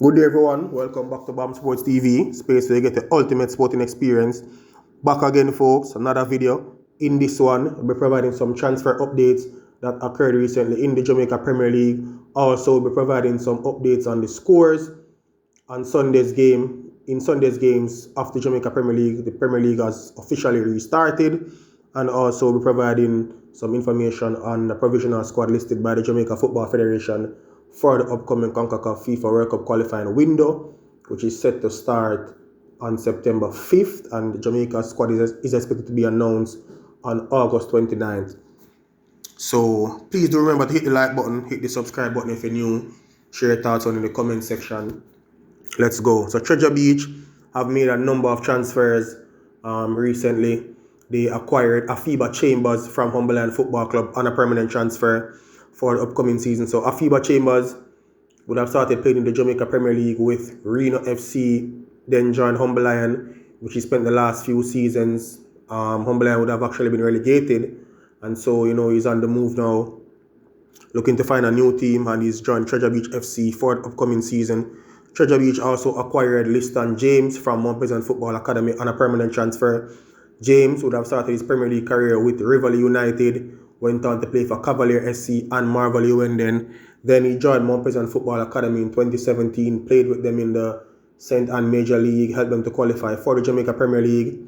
Good day everyone, welcome back to BAM Sports TV, space where you get the ultimate sporting experience. Back again folks, another video. In this one, we'll be providing some transfer updates that occurred recently in the Jamaica Premier League. Also, we'll be providing some updates on the scores on Sunday's games of the Jamaica Premier League. The Premier League has officially restarted, and also we'll be providing some information on the provisional squad listed by the Jamaica Football Federation for the upcoming CONCACAF FIFA World Cup qualifying window, which is set to start on September 5th, and the Jamaica squad is expected to be announced on August 29th. So please do remember to hit the like button, hit the subscribe button if you're new, share your thoughts on in the comment section. Let's go. So Treasure Beach have made a number of transfers recently. They acquired Afiba Chambers from Humberland Football Club on a permanent transfer for the upcoming season. So Afiba Chambers would have started playing in the Jamaica Premier League with Reno FC, then joined Humberland, which he spent the last few seasons. Humberland would have actually been relegated, and so he's on the move now, looking to find a new team, and he's joined Treasure Beach FC for the upcoming season. Treasure Beach also acquired Liston James from Mount Pleasant Football Academy on a permanent transfer. James would have started his Premier League career with Ravel United, went on to play for Cavalier SC and Marvel Uenden. Then he joined Mount Pleasant Football Academy in 2017, played with them in the St. Anne Major League, helped them to qualify for the Jamaica Premier League.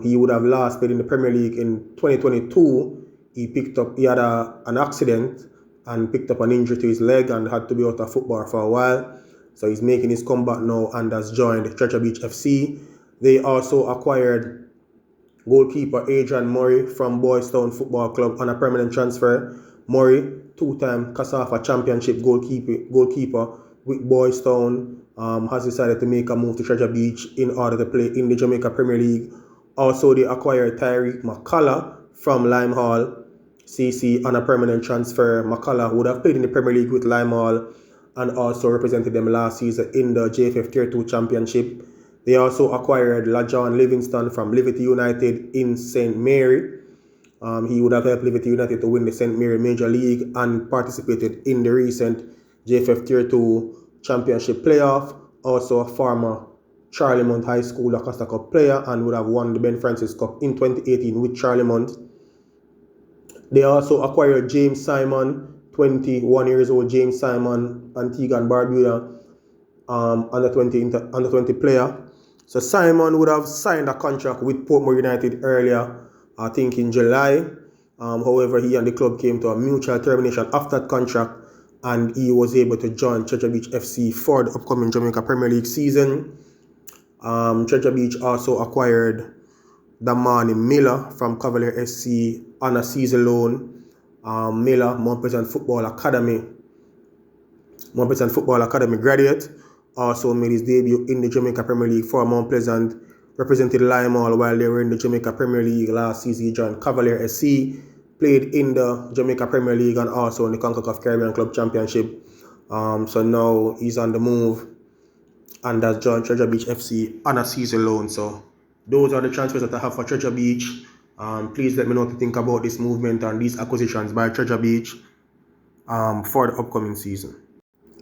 He would have last played in the Premier League in 2022. He had an accident and picked up an injury to his leg and had to be out of football for a while. So he's making his comeback now and has joined Treasure Beach FC. They also acquired goalkeeper Adrian Murray from Boys Town Football Club on a permanent transfer. Murray, two-time CASAFA Championship goalkeeper with Boys Town, has decided to make a move to Treasure Beach in order to play in the Jamaica Premier League. Also, they acquired Tyrese McCullough from Limehall CC on a permanent transfer. McCullough would have played in the Premier League with Limehall and also represented them last season in the JFF Tier 2 Championship. They also acquired LaJohn Livingston from Liberty United in St. Mary. He would have helped Liberty United to win the St. Mary Major League and participated in the recent JFF Tier 2 Championship playoff. Also a former Charlemont High School Acosta Cup player and would have won the Ben Francis Cup in 2018 with Charlemont. They also acquired James Simon, 21 years old James Simon, Antigua and Barbuda, under 20 player. So Simon would have signed a contract with Portmore United earlier, I think in July. However, he and the club came to a mutual termination of that contract, and he was able to join Treasure Beach FC for the upcoming Jamaica Premier League season. Treasure Beach also acquired Damani Miller from Cavalier SC on a season loan. Miller, Mount Pleasant Football Academy graduate, also made his debut in the Jamaica Premier League for Mount Pleasant, represented Limehall while they were in the Jamaica Premier League last season. He joined Cavalier SC, played in the Jamaica Premier League and also in the CONCACAF Caribbean Club Championship. So now he's on the move and has joined Treasure Beach FC on a season loan. So those are the transfers that I have for Treasure Beach. Please let me know what you think about this movement and these acquisitions by Treasure Beach for the upcoming season.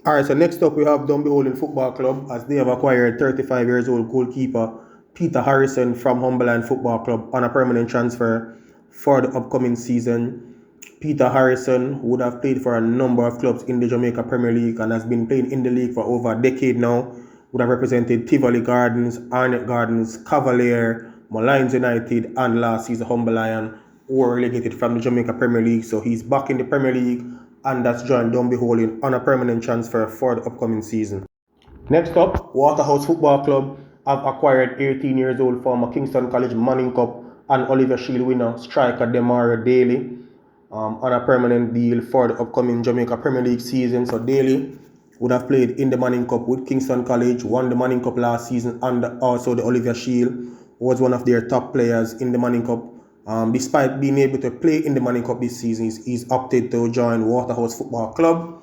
Alright, so next up we have Dunn Beholding Football Club, as they have acquired 35 years old goalkeeper Peter Harrison from Humberland Football Club on a permanent transfer for the upcoming season. Peter Harrison would have played for a number of clubs in the Jamaica Premier League and has been playing in the league for over a decade now. Would have represented Tivoli Gardens, Arnett Gardens, Cavalier, Moulins United, and last season Humberland, who were relegated from the Jamaica Premier League. So he's back in the Premier League and that's joined Dunn Beholding on a permanent transfer for the upcoming season. Next up, Waterhouse Football Club have acquired 18 years old former Kingston College Manning Cup and Oliver Shield winner striker Demario Daly on a permanent deal for the upcoming Jamaica Premier League season. So Daly would have played in the Manning Cup with Kingston College, won the Manning Cup last season, and also the Oliver Shield, was one of their top players in the Manning Cup. Despite being able to play in the Manning Cup this season, he's opted to join Waterhouse Football Club,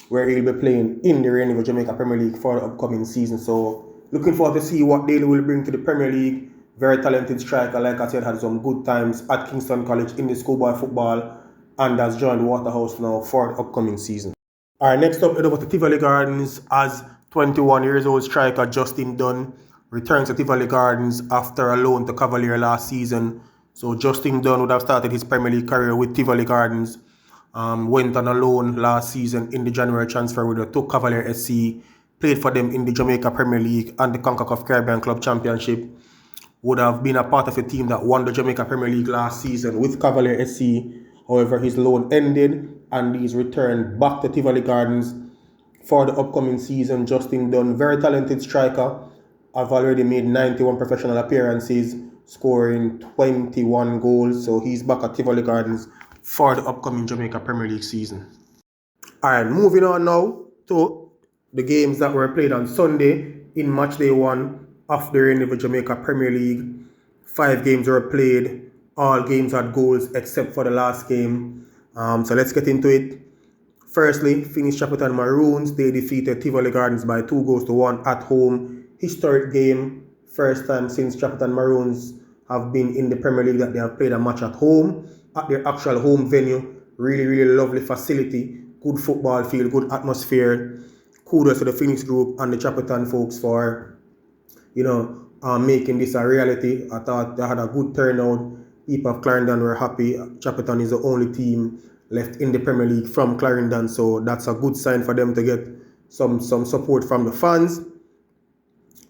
where he'll be playing in the reigning Jamaica Premier League for the upcoming season. So looking forward to see what Daly will bring to the Premier League. Very talented striker, like I said, had some good times at Kingston College in the schoolboy football and has joined Waterhouse now for the upcoming season. Alright, next up, head over to Tivoli Gardens as 21 years old striker Justin Dunn returns to Tivoli Gardens after a loan to Cavalier last season. So Justin Dunn would have started his Premier League career with Tivoli Gardens. Went on a loan last season in the January transfer window to Cavalier SC. Played for them in the Jamaica Premier League and the CONCACAF Caribbean Club Championship. Would have been a part of a team that won the Jamaica Premier League last season with Cavalier SC. However, his loan ended and he's returned back to Tivoli Gardens for the upcoming season. Justin Dunn, very talented striker. I've already made 91 professional appearances, scoring 21 goals. So he's back at Tivoli Gardens for the upcoming Jamaica Premier League season. Alright, moving on now to the games that were played on Sunday in match day 1 of the reign of the Jamaica Premier League. 5 games were played. All games had goals except for the last game. So let's get into it. Firstly, Phoenix Chapleton Maroons, they defeated Tivoli Gardens by 2-1 at home. Historic game. First time since Chapleton Maroons have been in the Premier League that they have played a match at home, at their actual home venue. Really, really lovely facility. Good football field, good atmosphere. Kudos to the Phoenix group and the Chapleton folks for, making this a reality. I thought they had a good turnout. People of Clarendon were happy. Chapleton is the only team left in the Premier League from Clarendon, so that's a good sign for them to get some support from the fans.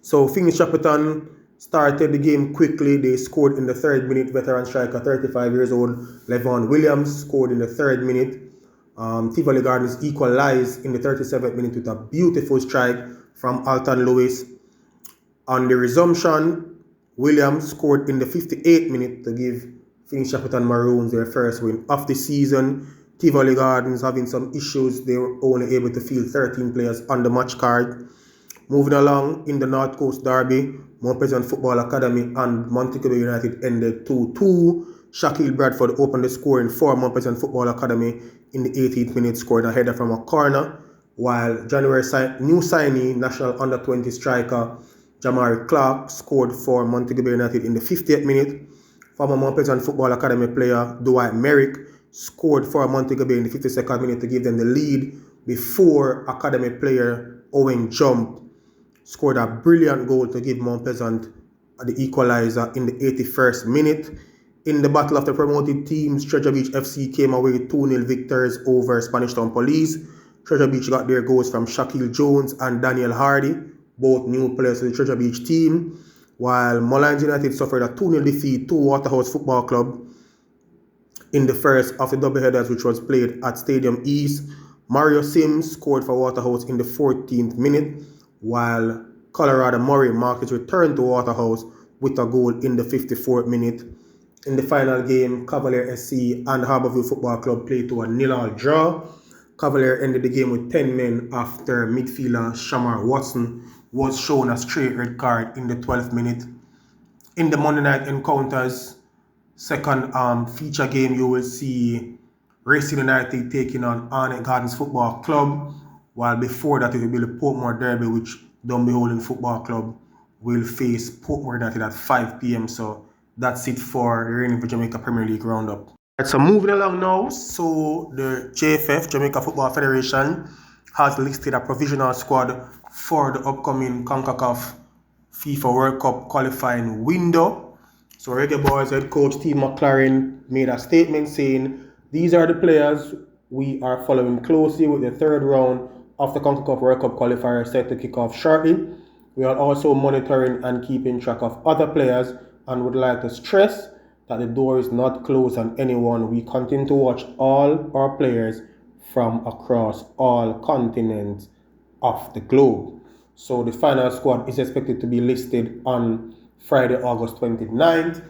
So Phoenix Chapleton started the game quickly. They scored in the 3rd minute. Veteran striker, 35 years old, Levon Williams, scored in the 3rd minute. Tivoli Gardens equalized in the 37th minute with a beautiful strike from Alton Lewis. On the resumption, Williams scored in the 58th minute to give Phoenix Chapleton Maroons their first win of the season. Tivoli Gardens having some issues. They were only able to field 13 players on the match card. Moving along in the North Coast Derby, Mount Pleasant Football Academy and Montego United ended 2-2. Shaquille Bradford opened the scoring for Mount Pleasant Football Academy in the 18th minute, scoring a header from a corner, while January new signee, national under-20 striker Jahmari Clarke scored for Montego United in the 50th minute. Former Mount Pleasant Football Academy player Dwight Merrick scored for Montego Bay in the 52nd minute to give them the lead before Academy player Owen Jump scored a brilliant goal to give Mount Pleasant the equalizer in the 81st minute. In the battle of the promoted teams, Treasure Beach FC came away with 2-0 victors over Spanish Town Police. Treasure Beach got their goals from Shaquille Jones and Daniel Hardy, both new players to the Treasure Beach team, while Mullines United suffered a 2-0 defeat to Waterhouse Football Club in the first of the doubleheaders, which was played at Stadium East. Mario Sims scored for Waterhouse in the 14th minute, while Colorado Murray marked his return to Waterhouse with a goal in the 54th minute. In the final game, Cavalier SC and Harbourview Football Club played to a 0-0 draw. Cavalier ended the game with 10 men after midfielder Shamar Watson was shown a straight red card in the 12th minute. In the Monday night encounters, second feature game, you will see Racing United taking on Arnett Gardens Football Club, while before that it will be the Portmore Derby, which Dunby Holding Football Club will face Portmore United at 5 p.m. So that's it for the reigning Jamaica Premier League roundup. Right, so moving along now, so the JFF, Jamaica Football Federation, has listed a provisional squad for the upcoming CONCACAF FIFA World Cup qualifying window. So Reggae Boyz head coach Steve McLaren made a statement saying, "These are the players we are following closely with the 3rd round of the CONCACAF World Cup qualifier set to kick off shortly. We are also monitoring and keeping track of other players and would like to stress that the door is not closed on anyone. We continue to watch all our players from across all continents of the globe." So the final squad is expected to be listed on Friday, August 29th,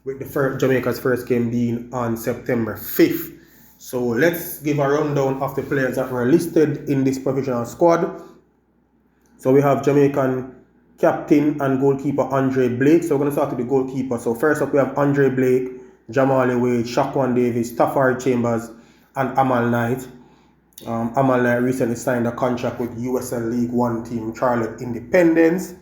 with the Jamaica's first game being on September 5th. So let's give a rundown of the players that were listed in this provisional squad. So we have Jamaican captain and goalkeeper Andre Blake. So we're going to start with the goalkeeper. So first up we have Andre Blake, Jamali Wade, Shaquan Davis, Tafari Chambers, and Amal Knight. Amal Knight recently signed a contract with USL League One team Charlotte Independence.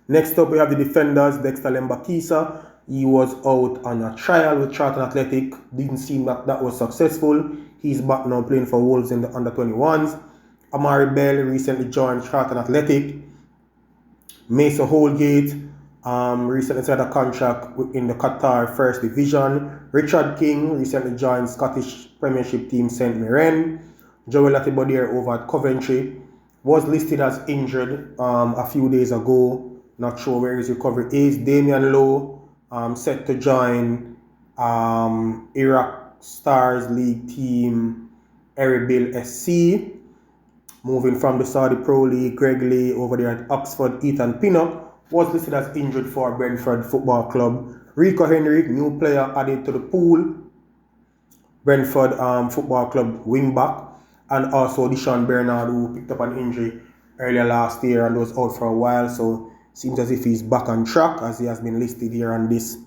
Next up we have the defenders, Dexter Lembakisa. He was out on a trial with Charlton Athletic. Didn't seem that was successful. He's back now playing for Wolves in the under-21s. Amari Bell recently joined Charlton Athletic. Mason Holgate recently signed a contract in the Qatar First Division. Richard King recently joined Scottish Premiership team St Mirren. Joel Latibodier over at Coventry was listed as injured a few days ago. Not sure where his recovery is. Damian Lowe set to join Iraq Stars League team Erbil SC. Moving from the Saudi Pro League, Greg Lee over there at Oxford. Ethan Pinnock was listed as injured for Brentford Football Club. Rico Henry, new player added to the pool. Brentford Football Club wingback. And also Deshaun Bernard, who picked up an injury earlier last year and was out for a while. So seems as if he's back on track, as he has been listed here on this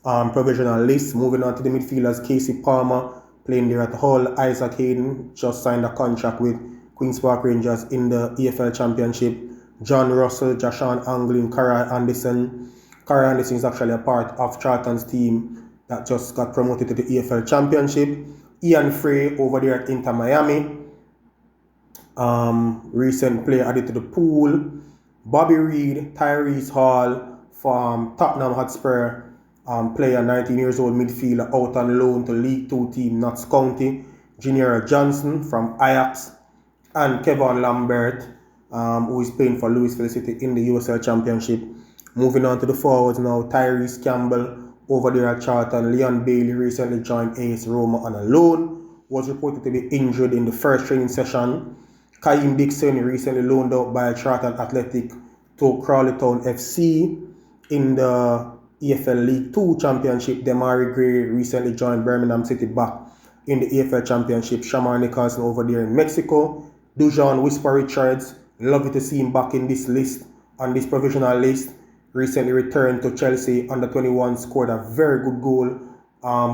provisional list. Moving on to the midfielders, Casey Palmer playing there at Hull. Issac Hayden just signed a contract with Queen's Park Rangers in the EFL Championship. John Russell, Jashawn Anglin, Cara Anderson. Cara Anderson is actually a part of Charlton's team that just got promoted to the EFL Championship. Ian Frey over there at Inter Miami. Recent player added to the pool. Bobby Reid, Tyrese Hall from Tottenham Hotspur. Player, 19 years old midfielder, out on loan to League 2 team Notts County. Jinero Johnson from Ajax. And Kevin Lambert, who is playing for Louisville City in the USL Championship. Moving on to the forwards now, Tyrese Campbell over there at Charlton. Leon Bailey recently joined AS Roma on a loan. Was reported to be injured in the first training session. Kaim Dixon recently loaned out by Charlton Athletic to Crawley Town FC in the EFL League 2 Championship. Jahmari Gray recently joined Birmingham City back in the EFL Championship. Shamar Nicholson over there in Mexico. Dujon Whisper Richards, lovely to see him back in this list, on this provisional list. Recently returned to Chelsea under 21, scored a very good goal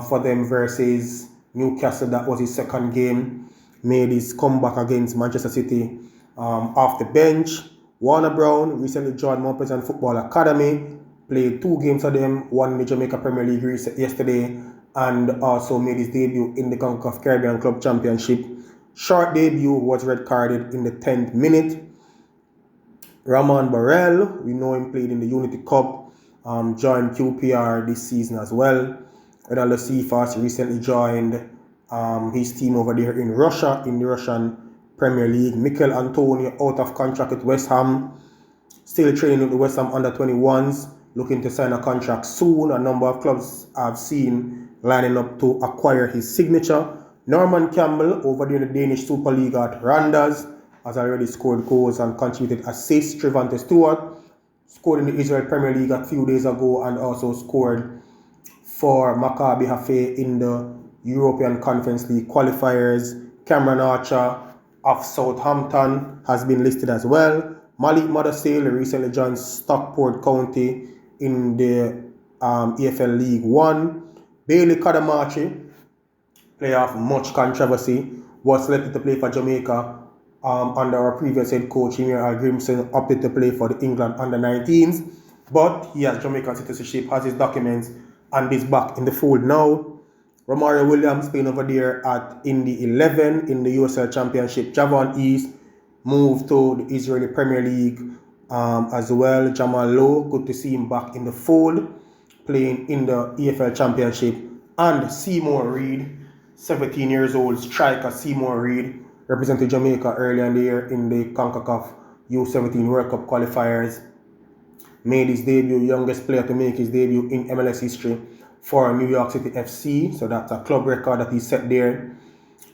for them versus Newcastle. That was his second game. Made his comeback against Manchester City off the bench. Warner Brown recently joined Mount Pleasant Football Academy. Played 2 games for them, one in the Jamaica Premier League yesterday, and also made his debut in the CONCACAF Caribbean Club Championship. Short debut, was red carded in the 10th minute. Ramon Burrell, we know him played in the Unity Cup, joined QPR this season as well. Ronaldo Cephas recently joined his team over there in Russia, in the Russian Premier League. Mikel Antonio out of contract with West Ham, still training with the West Ham under-21s, looking to sign a contract soon. A number of clubs I've seen lining up to acquire his signature. Norman Campbell over there in the Danish Super League at Randers has already scored goals and contributed assists. Trevante Stewart scored in the Israel Premier League a few days ago and also scored for Maccabi Haifa in the European Conference League qualifiers. Cameron Archer of Southampton has been listed as well. Malik Madasil recently joined Stockport County in the EFL League 1. Bailey Cadermarti, player of much controversy, was selected to play for Jamaica under our previous head coach, Emir Al Grimson, opted to play for the England under-19s. But he has Jamaican citizenship, has his documents, and is back in the fold now. Romario Williams playing over there at Indy 11 in the USL Championship. Javon East moved to the Israeli Premier League as well. Jamal Lowe, good to see him back in the fold, playing in the EFL Championship. And Seymour Reid, 17 years old striker Seymour Reid, represented Jamaica earlier in the year in the CONCACAF U17 World Cup qualifiers. Made his debut, youngest player to make his debut in MLS history for New York City FC. So that's a club record that he set there.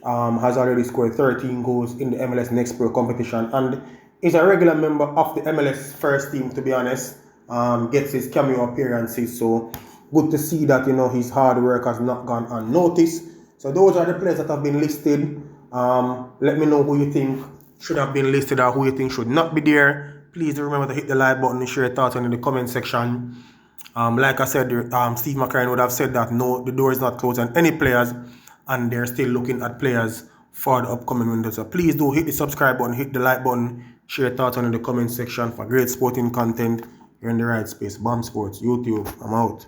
Has already scored 13 goals in the MLS Next Pro competition and is a regular member of the MLS first team, to be honest. Gets his cameo appearances. So good to see that, you know, his hard work has not gone unnoticed. So those are the players that have been listed. Let me know who you think should have been listed or who you think should not be there. Please remember to hit the like button and share your thoughts in the comment section. Like I said, Steve McCarron would have said that no, the door is not closed on any players, and they're still looking at players for the upcoming window. So please do hit the subscribe button, hit the like button, share your thoughts in the comment section for great sporting content. You're in the right space. Bomb Sports, YouTube. I'm out.